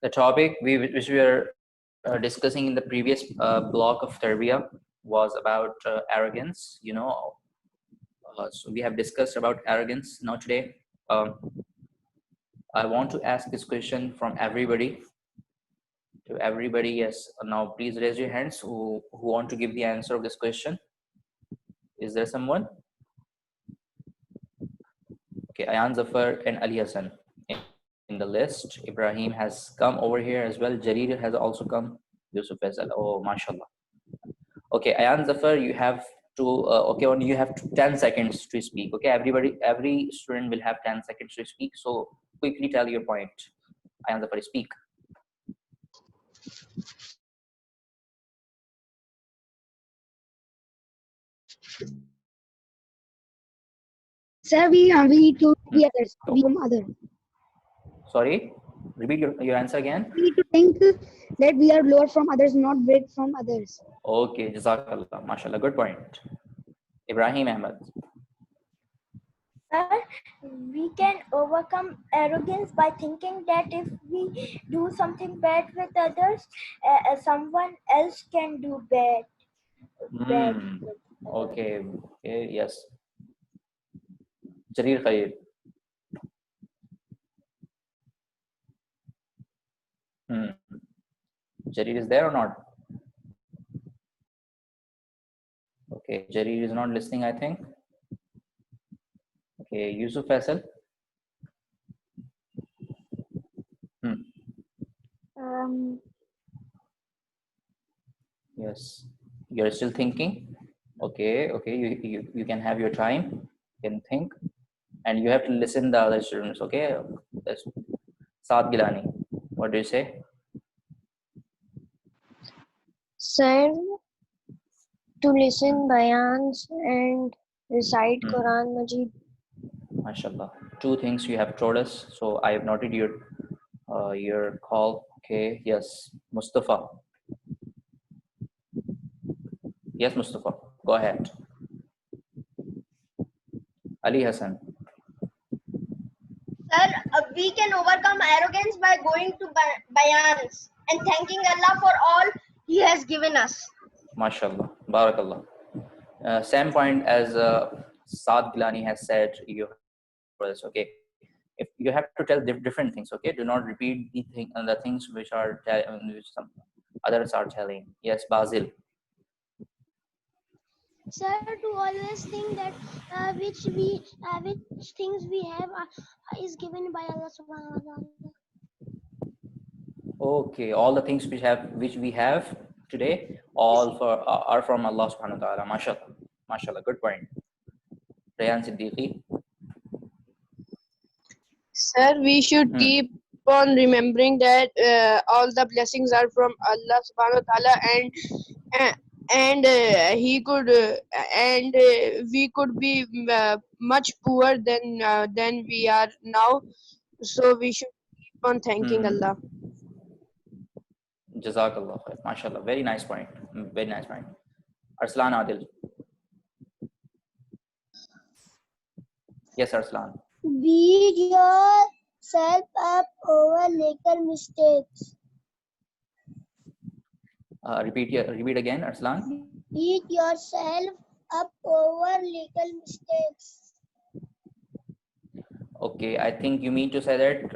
The topic which we are discussing in the previous block of Tarbiyah was about arrogance. So we have discussed about arrogance. Now today, I want to ask this question from everybody to everybody. Yes. Now please raise your hands who want to give the answer of this question. Is there someone? Okay, Ayan Zafar and Ali Hassan in the list. Ibrahim has come over here as well. Jareer has also come. Yusuf Faisal. Oh, mashallah. Okay, Ayan Zafar, you have to, you have 10 seconds to speak. Okay, every student will have 10 seconds to speak. So quickly tell your point. Ayan Zafar, speak. Sir, we need to be others. We from others. Sorry, repeat your answer again. We need to think that we are lower from others, not break from others. Okay, Jazakallah, mashallah, good point. Ibrahim Ahmed. Sir, we can overcome arrogance by thinking that if we do something bad with others, someone else can do bad. Okay, yes. Jareer Khalil. Jareer is there or not? Okay, Jareer is not listening, I think. Okay, Yusuf Faisal. Yes, you're still thinking. Okay, you can have your time. You can think, and you have to listen the other students. Okay, that's Saad Gilani. What do you say? Sir, to listen bayans and recite Quran Majid. MashaAllah. Two things you have told us. So I have noted your call. Okay, yes, Mustafa. Yes, Mustafa, go ahead. Ali Hassan. Sir, we can overcome arrogance by going to bayans and thanking Allah for all He has given us. MashaAllah. Barakallah. Same point as Saad Gilani has said, you heard us, okay? If you have to tell different things, okay? Do not repeat the things which some others are telling. Yes, Basil. Sir, to always think that which things we have is given by Allah Subhanahu wa Taala. Okay, all the things which we have today, all are from Allah Subhanahu wa Taala. MashaAllah, MashaAllah. Good point. Rayan Siddiqui. Sir, we should keep on remembering that all the blessings are from Allah Subhanahu wa Taala, and he could and we could be much poorer than we are now, so we should keep on thanking Allah. Jazakallah khair. MashaAllah. Very nice point. Very nice point. Arslan Adil. Yes, Arslan. Beat yourself up over little mistakes. Repeat again, Arslan. Beat yourself up over little mistakes. Okay, I think you mean to say that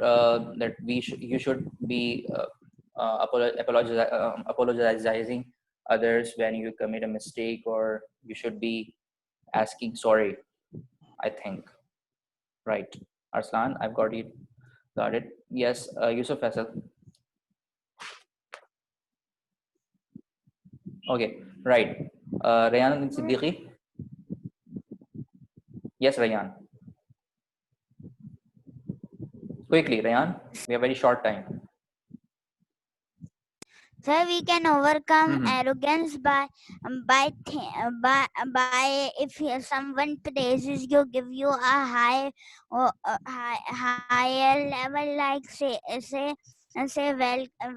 that you should be apologizing others when you commit a mistake, or you should be asking sorry, I think. Right, Arslan, I've got it. Yes, Yusuf Faisal. Okay, right. Rayan Siddiqui. Yes, Rayan. Quickly, Rayan. We have very short time. So we can overcome arrogance by if someone praises you, give you a higher level, like say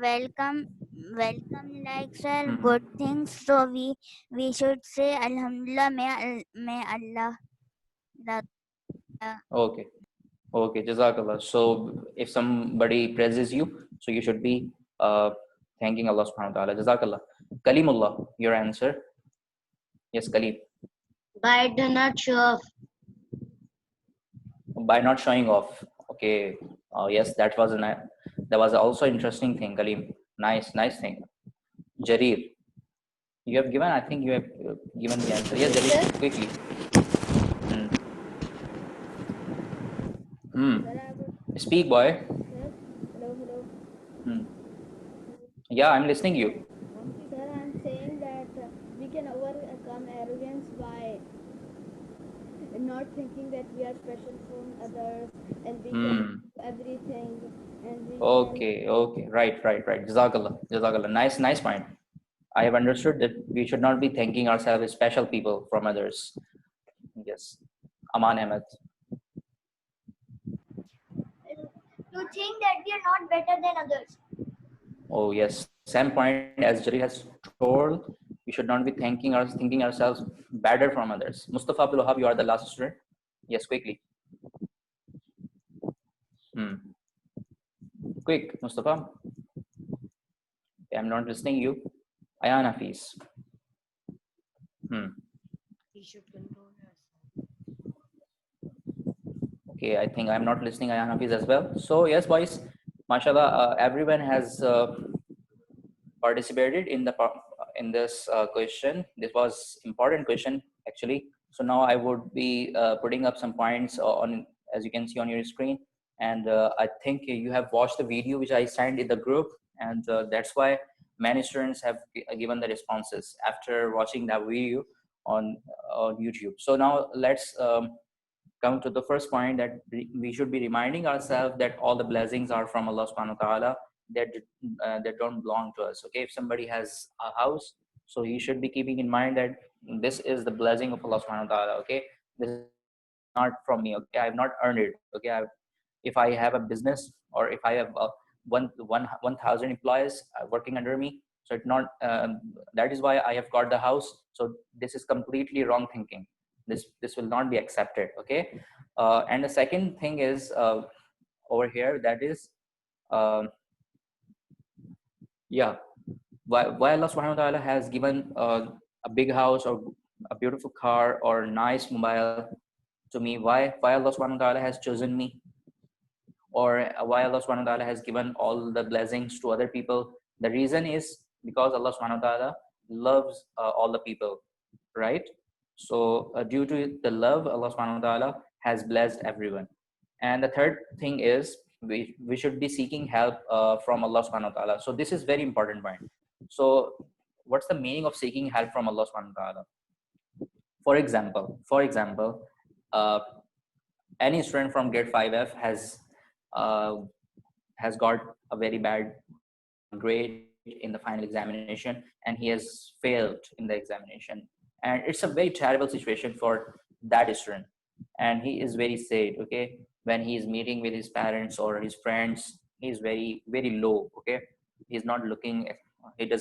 welcome, like sir, good things. So we should say Alhamdulillah, may Allah. Okay, Jazakallah. So if somebody praises you, So you should be thanking Allah subhanahu wa ta'ala. Jazakallah. Kalimullah, your answer. Yes, Kalim. By do not show off. By not showing off. Okay. Yes, that was also interesting thing, Kalim. Nice thing. Jareer, you have given. I think you have given the answer. Yes, Jareer, quickly. Speak, boy. Yeah, I'm listening to you. Sir, I'm saying that we can overcome arrogance by not thinking that we are special from others and we can do everything and we Okay. Right. Jazakallah. Nice point. I have understood that we should not be thanking ourselves as special people from others. Yes. Aman Ahmed. To think that we are not better than others. Oh yes. Same point as Jari has told. We should not be thinking ourselves better from others. Mustafa Abdul Wahab, you are the last student. Yes, quickly. Quick, Mustafa. Okay, I'm not listening to you. Ayan Hafiz. Okay, I think I'm not listening Ayan Hafiz as well. So yes, boys, mashallah, everyone has participated in this question. This was important question actually. So now I would be putting up some points on, as you can see on your screen, and I think you have watched the video which I sent in the group, and that's why many students have given the responses after watching that video on YouTube. So now let's come to the first point, that we should be reminding ourselves that all the blessings are from Allah subhanahu wa ta'ala, that don't belong to us. Okay, if somebody has a house, so he should be keeping in mind that this is the blessing of Allah subhanahu wa ta'ala. Okay, this is not from me. Okay, I have not earned it. Okay, if I have a business, or if I have 1,000 employees working under me, so it's not that is why I have got the house. So this is completely wrong thinking. This will not be accepted. Okay, and the second thing is over here, that is why Allah subhanahu wa ta'ala has given a big house or a beautiful car or nice mobile to me. Why Allah subhanahu wa ta'ala has chosen me, or why Allah subhanahu wa ta'ala has given all the blessings to other people? The reason is because Allah subhanahu wa ta'ala loves all the people, right? So due to the love, Allah subhanahu wa ta'ala has blessed everyone. And the third thing is we should be seeking help from Allah subhanahu wa ta'ala. So this is very important point. So what's the meaning of seeking help from Allah subhanahu wa ta'ala? For example, any student from grade 5F has got a very bad grade in the final examination, and he has failed in the examination, and it's a very terrible situation for that student, and he is very sad. Okay, when he is meeting with his parents or his friends, he is very low. Okay, he does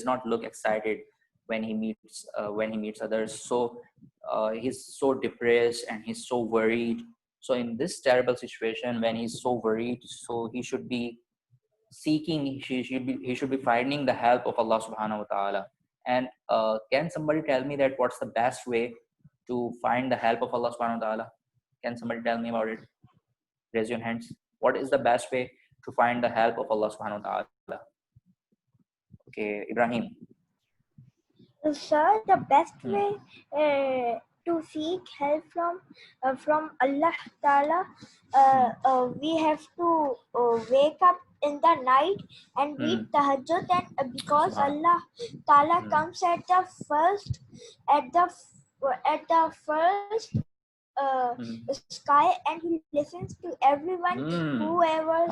not look excited when he meets others. So he's so depressed and he's so worried. So in this terrible situation, when he's so worried, so he should be finding the help of Allah subhanahu wa ta'ala. And can somebody tell me that what's the best way to find the help of Allah subhanahu wa ta'ala? Can somebody tell me about it? Raise your hands. What is the best way to find the help of Allah subhanahu wa ta'ala? Okay, Ibrahim. Sir, the best way to seek help from Allah Ta'ala, we have to wake up in the night and read tahajjud, and because Allah Ta'ala comes at the first sky, and he listens to everyone, whoever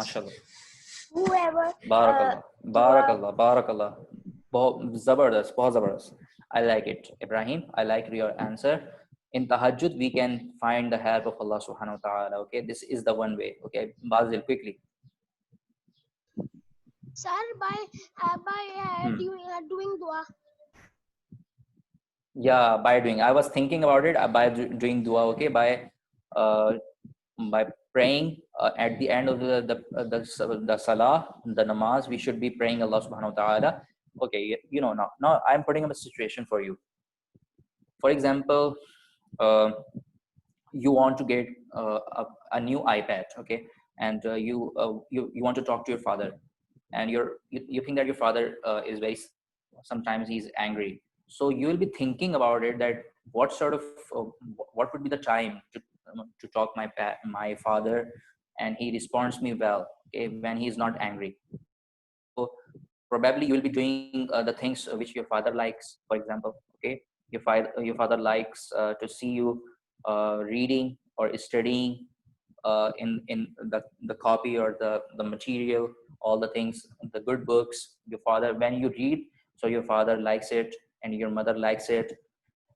Barakallah. Zabardast, bahut zabardast. I like it, Ibrahim. I like your answer. In tahajjud, we can find the help of Allah subhanahu wa ta'ala. Okay, this is the one way. Okay, Basil, quickly. Sir, by doing dua. Yeah, by doing. I was thinking about it by doing dua. Okay, by praying at the end of the salah, the namaz, we should be praying Allah subhanahu wa ta'ala. Okay, you know, now I'm putting up a situation for you. For example, uh, you want to get a new iPad, okay, and you want to talk to your father, and you think that your father is very, sometimes he's angry, so you will be thinking about it, that what sort of what would be the time to talk my father, and he responds me well, okay, when he's not angry. So probably you will be doing the things which your father likes. For example, okay, your father likes to see you reading or studying in the copy or the material, all the things, the good books. Your father, when you read, so your father likes it and your mother likes it.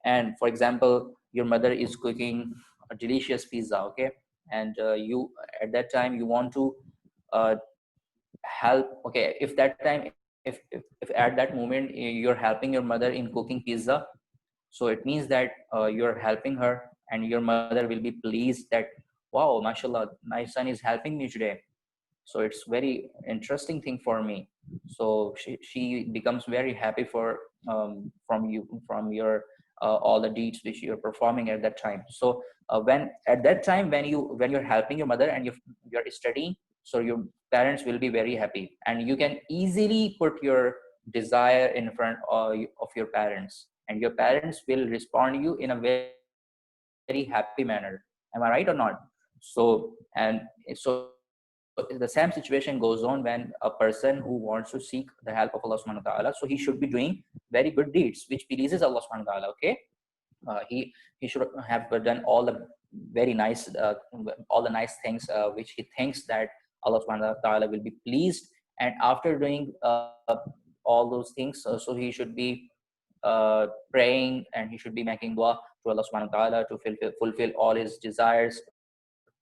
And for example, your mother is cooking a delicious pizza, okay, and you at that time you want to uh, help. Okay, if that time, if at that moment you're helping your mother in cooking pizza, so it means that you're helping her, and your mother will be pleased that, wow, mashallah, my son is helping me today. So it's very interesting thing for me. So she becomes very happy from your all the deeds which you're performing at that time. So when at that time, when you're helping your mother and you're studying, so your parents will be very happy, and you can easily put your desire in front of your parents, and your parents will respond you in a very happy manner. Am I right or not? So the same situation goes on when a person who wants to seek the help of Allah subhanahu wa ta'ala, so he should be doing very good deeds which pleases Allah subhanahu wa ta'ala, okay. He should have done all the nice things which he thinks that Allah subhanahu wa ta'ala will be pleased. And after doing all those things, so he should be praying, and he should be making dua to Allah subhanahu wa ta'ala to fulfill all his desires,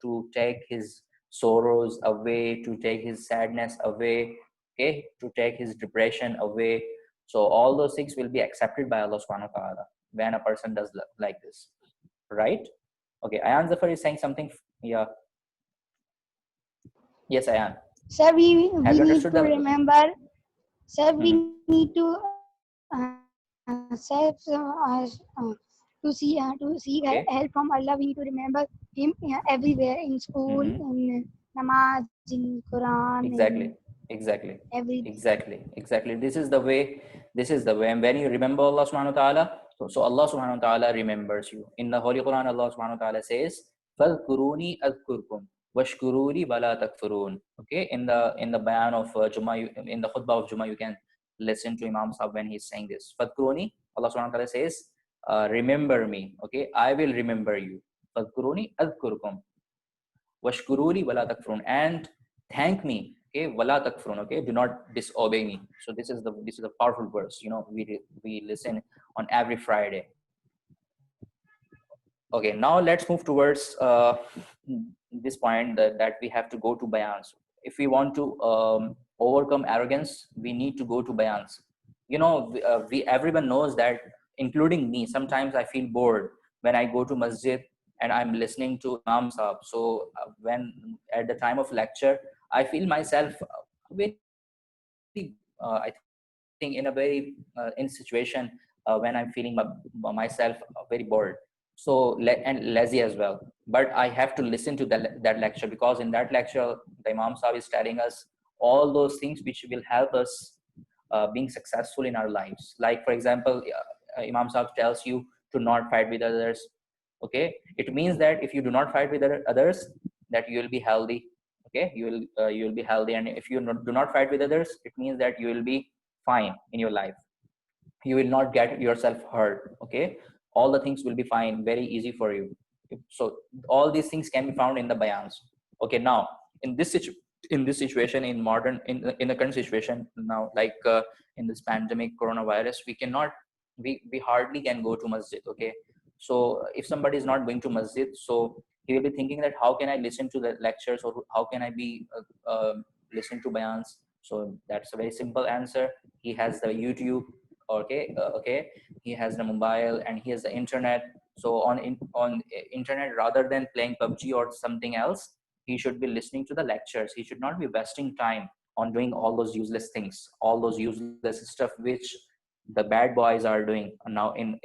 to take his sorrows away, to take his sadness away, okay, to take his depression away. So all those things will be accepted by Allah subhanahu wa ta'ala when a person does like this, right? Okay, Ayan Zafar is saying something. Yeah. Yes, Ayan. Sir, we Have you need understood to the? remember. Sir, we Mhm. need to sir, to seek Okay. help from Allah. We need to remember Him everywhere, in school, Mm-hmm. in namaz, in Quran, Exactly. in Exactly. everything. Exactly. This is the way. This is the way. And when you remember Allah subhanahu wa ta'ala, so Allah subhanahu wa ta'ala remembers you. In the Holy Quran, Allah subhanahu wa ta'ala says, "Fadhkuruni adhkurkum washkuruni wala takfurun." Okay, in the bayan of Jummah, in the khutbah of Jummah, you can listen to Imam Sahib when he's saying this. Fadhkuruni, Allah subhanahu wa ta'ala says, remember me. Okay, I will remember you. Fadhkuruni adhkurkum washkuruni wala takfurun, and thank me, okay, wala takfurun, okay, do not disobey me. So this is a powerful verse, you know, we listen on every Friday. Okay, now let's move towards this point, that we have to go to bayans. If we want to overcome arrogance, we need to go to bayans. You know, we everyone knows that, including me. Sometimes I feel bored when I go to masjid and I'm listening to Imam Sahib. So when at the time of lecture, I feel myself very, I think, in a very in situation when I'm feeling myself very bored, so and lazy as well. But I have to listen to that lecture, because in that lecture the Imam Sahib is telling us all those things which will help us being successful in our lives. Like for example, Imam Sahib tells you to not fight with others. Okay, it means that if you do not fight with others, that you will be healthy. Okay, you will be healthy. And if you do not fight with others, it means that you will be fine in your life. You will not get yourself hurt. Okay, all the things will be fine, very easy for you. So all these things can be found in the bayans. Okay, now in in this situation, in modern, in the current situation now, like in this pandemic coronavirus, we cannot, we hardly can go to masjid. Okay, so if somebody is not going to masjid, so he will be thinking that how can I listen to the lectures, or how can I be listening to bayans. So that's a very simple answer. He has the YouTube. Okay, okay, he has the mobile and he has the internet. So on internet, rather than playing PUBG or something else, he should be listening to the lectures. He should not be wasting time on doing all those useless things, all those useless stuff which the bad boys are doing now in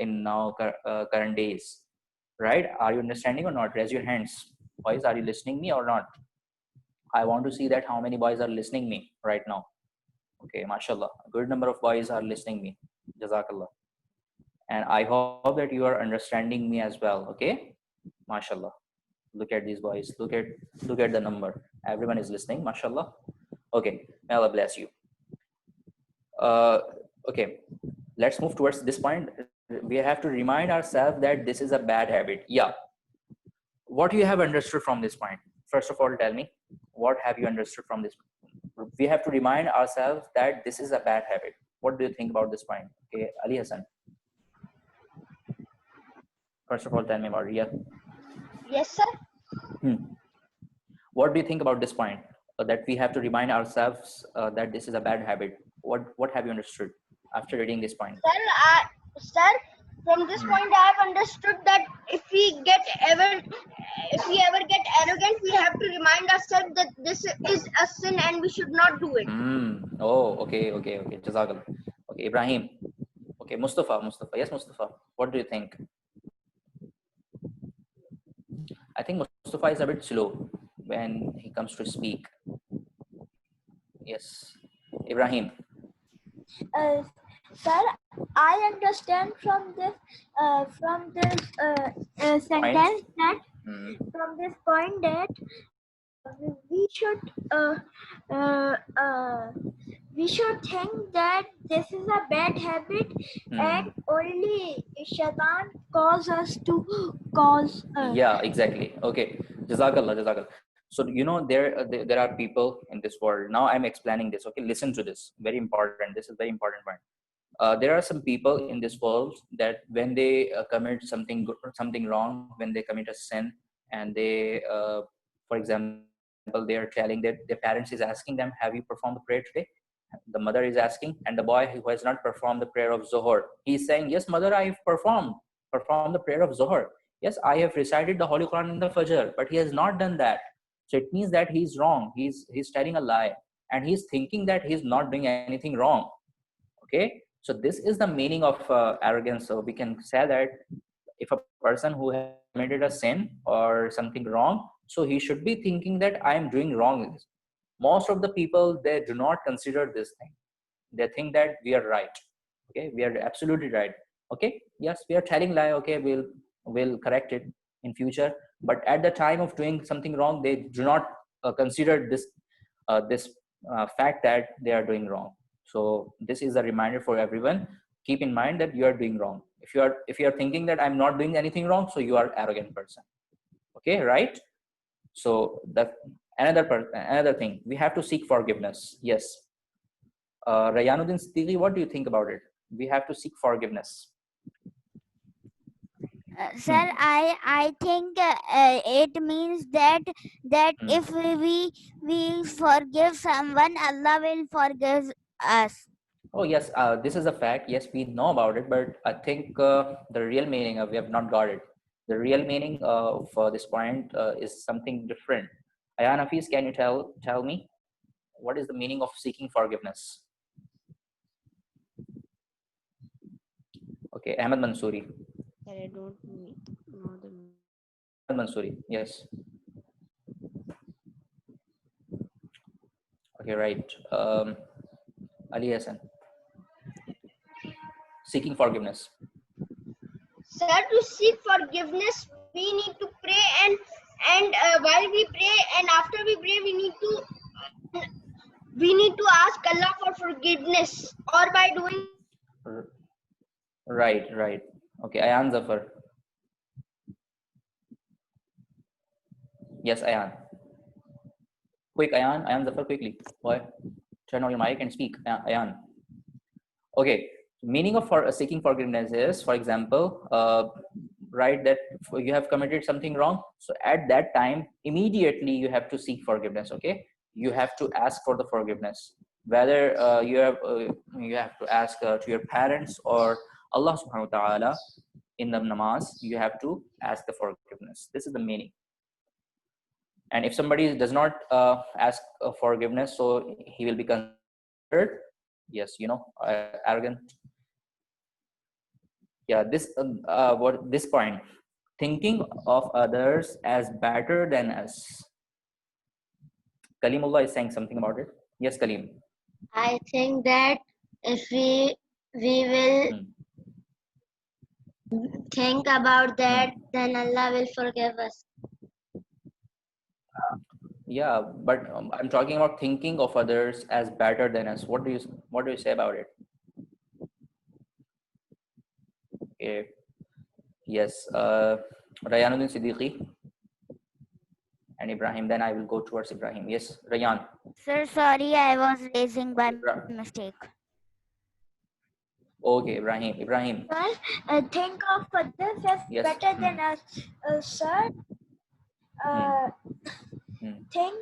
current days. Right? Are you understanding or not? Raise your hands. Boys, are you listening me or not? I want to see that how many boys are listening me right now. Okay, mashallah. A good number of boys are listening me. Jazakallah. And I hope that you are understanding me as well. Okay? Mashallah. Look at these boys. Look at the number. Everyone is listening. Mashallah. Okay. May Allah bless you. Okay. Let's move towards this point. We have to remind ourselves that this is a bad habit. Yeah. What you have understood from this point? First of all, tell me, what have you understood from this? We have to remind ourselves that this is a bad habit. What do you think about this point? Okay, Ali Hassan. First of all, tell me about it. Yeah. Yes, sir. What do you think about this point? That we have to remind ourselves that this is a bad habit. What have you understood after reading this point? Sir, from this point I have understood that if we ever get arrogant, we have to remind ourselves that this is a sin and we should not do it. Oh, okay. Jazakallah. Okay, Ibrahim. Okay, Mustafa. Yes, Mustafa. What do you think? I think Mustafa is a bit slow when he comes to speak. Yes, Ibrahim. Sir, I understand from this sentence that from this point that we should think that this is a bad habit and only Shaitan cause us to cause. Yeah, exactly. Okay, Jazakallah. So there are people in this world. Now I'm explaining this. Okay, listen to this. Very important. This is very important point. There are some people in this world that when they commit something wrong, when they commit a sin, and they, for example, they are telling that their parents is asking them, "Have you performed the prayer today?" The mother is asking, and the boy who has not performed the prayer of Zohar, he's saying, "Yes, mother, I have performed the prayer of Zohar. Yes, I have recited the Holy Quran in the Fajr," but he has not done that. So it means that he's wrong. He's telling a lie, and he's thinking that he's not doing anything wrong. Okay, so this is the meaning of arrogance. So we can say that if a person who has committed a sin or something wrong, so he should be thinking that I am doing wrong. Most of the people, they do not consider this thing. They think that we are right. Okay, we are absolutely right. Okay, yes, we are telling lie. Okay, we'll correct it in future. But at the time of doing something wrong, they do not consider this fact that they are doing wrong. So this is a reminder for everyone. Keep in mind that you are doing wrong. If you are thinking that I'm not doing anything wrong, so you are arrogant person. Okay, right? So that another thing, we have to seek forgiveness. Yes. Rayanuddin Siddiqui, what do you think about it? We have to seek forgiveness. Sir, I think it means that if we forgive someone, Allah will forgive us. Oh yes, this is a fact. Yes, we know about it, but I think the real meaning we have not got it. The real meaning for this point is something different. Ayan Hafiz, can you tell me what is the meaning of seeking forgiveness? Okay, Ahmed Mansoori. I don't know the Ahmed Mansoori, yes. Okay, right. Ali Hassan. Seeking forgiveness. Sir, to seek forgiveness, we need to pray, and while we pray and after we pray, we need to ask Allah for forgiveness, or by doing. Right. Okay, Ayan Zafar. Yes, Ayan. Quick, Ayan Zafar, quickly. Boy, turn on your mic and speak. Ayan. Okay, meaning of seeking forgiveness is, for example, right, that you have committed something wrong. So at that time, immediately you have to seek forgiveness. Okay, you have to ask for the forgiveness. Whether you have to ask to your parents or Allah subhanahu wa ta'ala in the namaz, you have to ask the forgiveness. This is the meaning. And if somebody does not ask forgiveness, so he will be considered, yes, arrogant. Yeah, this point, thinking of others as better than us. Kalimullah is saying something about it. Yes, Kalim. I think that if we will think about that, then Allah will forgive us. Yeah, but I'm talking about thinking of others as better than us. What do you say about it? Okay. Yes, Rayanuddin Siddiqui and Ibrahim. Then I will go towards Ibrahim. Yes, Rayan. Sir, sorry, I was raising by mistake. Okay, Ibrahim. Sir, think of others as Yes. better than us. Sir, think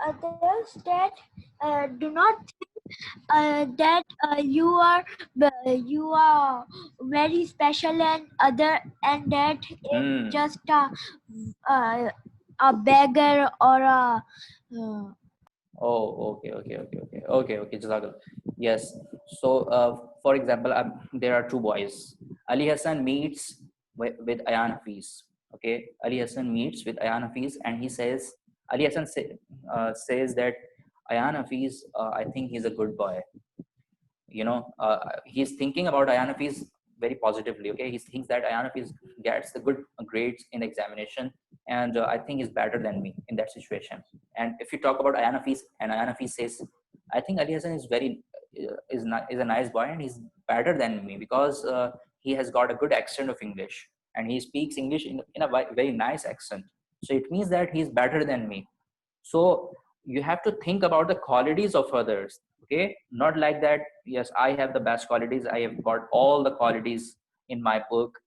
others that do not think that you are very special and that is just a beggar or a Oh, okay. Jazakallah. Yes. So, for example, there are two boys. Ali Hassan meets with Ayan Hafiz. Okay, Ali Hassan meets with Ayan Hafiz, and he says, Ali Hassan says that Ayan Hafiz, I think he's a good boy. He's thinking about Ayan Hafiz very positively. Okay, he thinks that Ayan Hafiz gets the good grades in the examination, and I think he's better than me in that situation. And if you talk about Ayan Hafiz, and Ayan Hafiz says, I think Ali Hassan is is a nice boy, and he's better than me because he has got a good accent of English, and he speaks English in a very nice accent. So it means that he's better than me. So you have to think about the qualities of others. Okay, not like that, yes, I have the best qualities, I have got all the qualities in my book,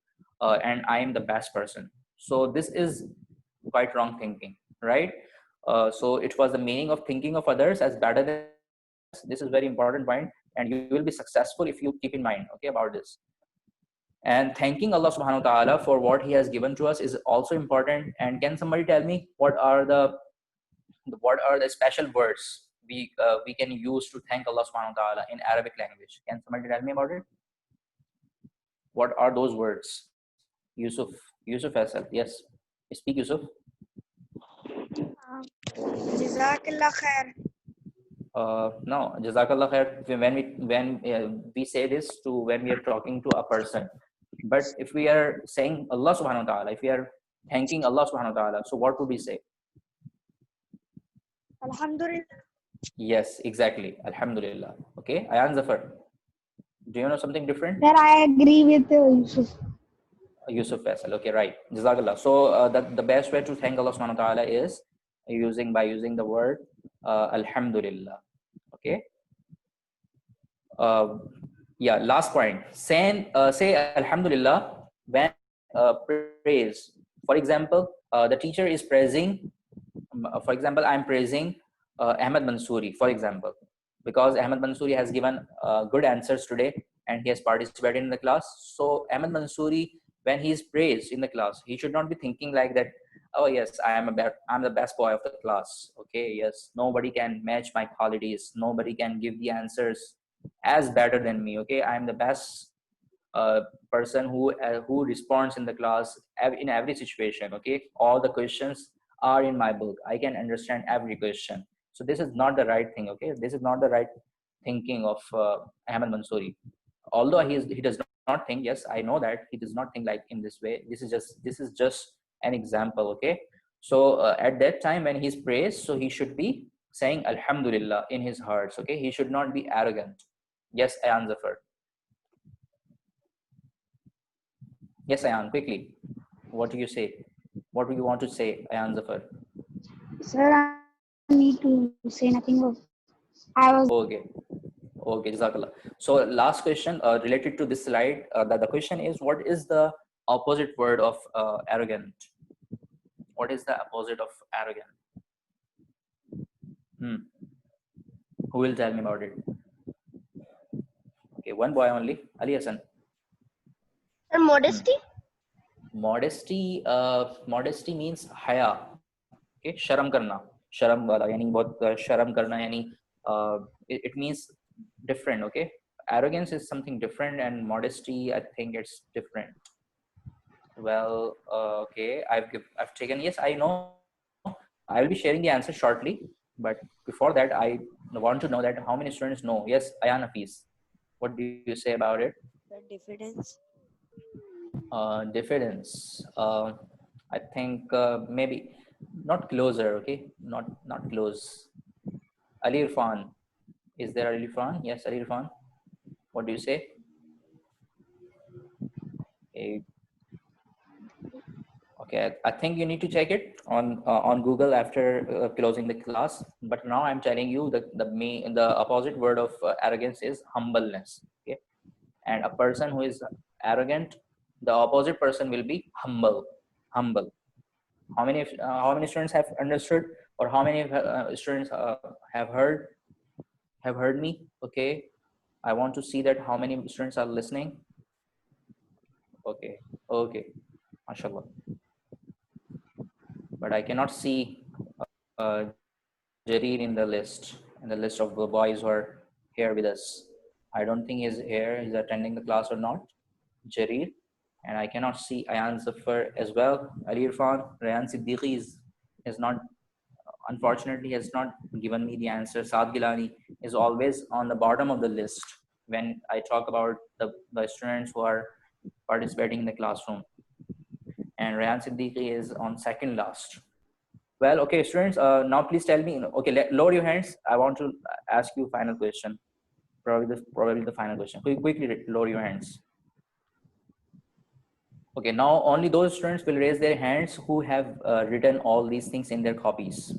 and I am the best person. So this is quite wrong thinking, right? So it was the meaning of thinking of others as better than us. This is very important point, and you will be successful if you keep in mind, okay, about this. And thanking Allah subhanahu wa ta'ala for what he has given to us is also important. And can somebody tell me what are the special words we can use to thank Allah subhanahu wa ta'ala in Arabic language? Can somebody tell me about it? What are those words? Yusuf Faisal. Yes, speak, Yusuf. Jazakallah khair. No, Jazakallah khair when we say this when we are talking to a person. But if we are saying Allah subhanahu wa ta'ala, if we are thanking Allah subhanahu wa ta'ala, so what would we say? Alhamdulillah. Yes, exactly. Alhamdulillah. Okay, Ayan Zafar, do you know something different? Sir, I agree with Yusuf Faisal. Okay, right. Jazakallah. So the best way to thank Allah subhanahu wa ta'ala is by using the word Alhamdulillah. Okay. Yeah, last point. Say Alhamdulillah when praise. For example, the teacher is praising, for example, I'm praising Ahmed Mansoori, for example, because Ahmed Mansoori has given good answers today and he has participated in the class. So Ahmed Mansoori, when he is praised in the class, he should not be thinking like that, oh yes, I'm the best boy of the class. Okay, yes, nobody can match my qualities, nobody can give the answers as better than me. Okay, I'm the best person who responds in the class in every situation. Okay, all the questions are in my book, I can understand every question. So this is not the right thing. Okay, this is not the right thinking of Ahmed Mansoori. Although he does not think, yes, I know that he does not think like in this way. This is just an example. Okay, so at that time when he's praised, so he should be saying Alhamdulillah in his hearts. Okay, he should not be arrogant. Yes, Ayan Zafar. Yes, Ayan, quickly. What do you say? What do you want to say, Ayan Zafar? Sir, I need to say nothing. I was okay, Jazakallah. So last question related to this slide. The question is, what is the opposite word of arrogant? What is the opposite of arrogant? Who will tell me about it? Okay, one boy only. Ali Hassan. Modesty. Modesty means haya. Okay, शर्म करना, शर्म वाला यानी बहुत शर्म करना यानी it means different. Okay, arrogance is something different and modesty, I think it's different. Well, okay, I've taken, yes, I know. I will be sharing the answer shortly, but before that, I want to know that how many students know. Yes, Ayan Hafiz, what do you say about it? The diffidence. Diffidence. I think maybe not closer. Okay, not close. Ali Irfan, is there Ali Irfan? Yes, Ali Irfan. What do you say? Okay, I think you need to check it on Google after closing the class. But now I'm telling you the opposite word of arrogance is humbleness. Okay, and a person who is arrogant, the opposite person will be humble. Humble. How many students have understood, or how many students have heard me? Okay, I want to see that how many students are listening. Okay, okay, mashallah. But I cannot see uh, Jareer in the list of the boys who are here with us. I don't think he's here. He's attending the class or not. Jareer, and I cannot see Ayan Zafar as well. Ali Irfan, Rayan Siddiqui is not, unfortunately, has not given me the answer. Saad Gilani is always on the bottom of the list when I talk about the students who are participating in the classroom. And Rayan Siddiqui is on second last. Well, okay, students, now please tell me, okay, lower your hands. I want to ask you final question. Probably the final question. Quickly lower your hands. Okay, now only those students will raise their hands who have written all these things in their copies.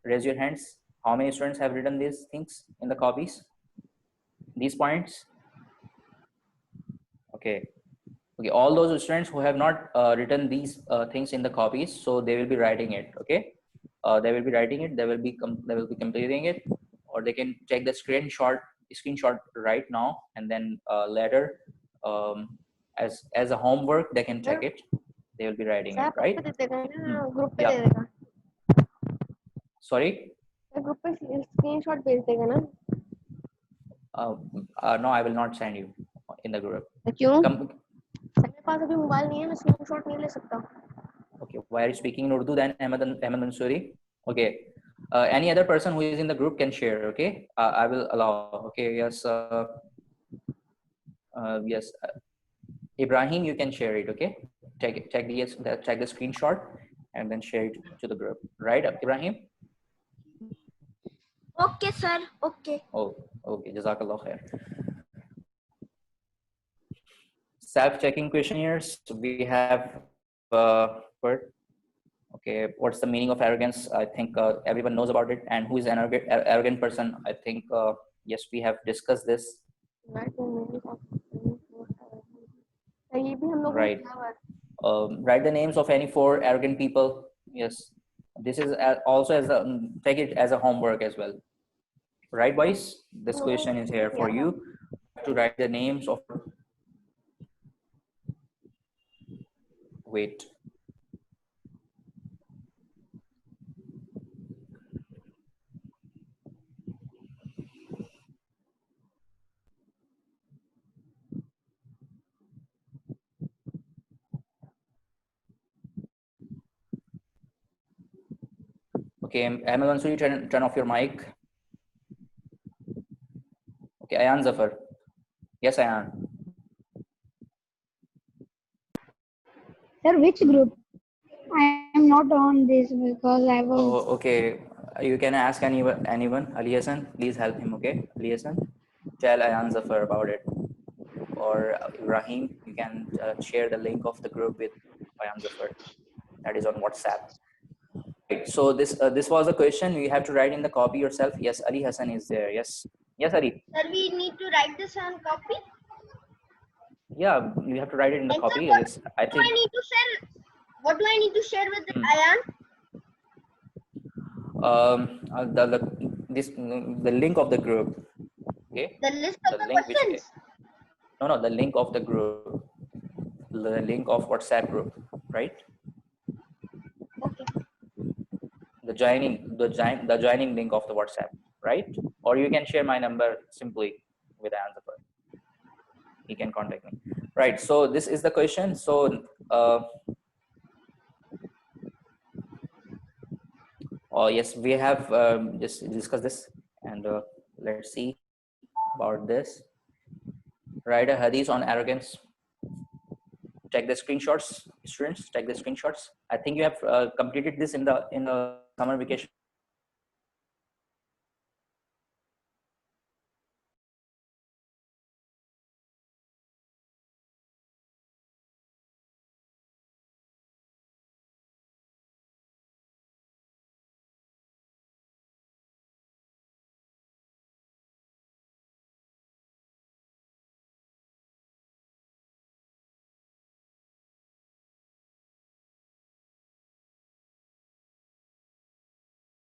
Raise your hands. How many students have written these things in the copies? These points? Okay. Okay, all those students who have not written these things in the copies, so they will be writing it. Okay, they will be writing it. They will be completing it, or they can take the screenshot right now, and then later, as a homework, they can check it. They will be writing it, right? Yeah. Sorry. Group पे screenshot भेज देगा ना? No, I will not send you in the group. क्यों? मेरे पास अभी mobile नहीं है, मैं स्क्रीनशॉट नहीं ले सकता. Okay, why are you speaking in Urdu then, Ahmed Mansoori? Okay, any other person who is in the group can share. Okay, I will allow. Okay, yes, yes, Ibrahim, you can share it. Okay, check the screenshot and then share it to the group. Right, Ibrahim? Okay, sir. Okay. Oh, okay. Jazakallah khair. Self-checking questionnaires. We have Bert. Okay, what's the meaning of arrogance? I think everyone knows about it. And who is an arrogant person? I think yes, we have discussed this. Right. Write the names of any 4 arrogant people. Yes, this is also as a take it as a homework as well. Right, boys? This question is here for you to write the names of. Wait. Okay, Ahmed Mansoori, turn off your mic. Okay, Ayan Zafar. Yes, Ayan. Sir, which group? I am not on this because I was. Oh, okay. You can ask anyone. Ali Hassan, please help him. Okay, Ali Hassan, tell Ayan Zafar about it. Or Ibrahim, you can share the link of the group with Ayan Zafar. That is on WhatsApp. Right. So this was a question you have to write in the copy yourself. Yes, Ali Hassan is there. Yes, yes, Ali. Sir, we need to write this on copy. Yeah, you have to write it in the And copy. sir, Yes, I what do I think. need to share? What do I need to share with Ayan? The link of the group. Okay. The list of the link questions. No, the link of the group. The link of WhatsApp group, right? Okay. The joining link of the WhatsApp, right? Or you can share my number simply with Ayan Zafar. He can contact me, right? So this is the question. So oh yes, we have just discussed this, and let's see about this. Write a hadith on arrogance. Take the screenshots, students. Take the screenshots. I think you have completed this in the summer vacation.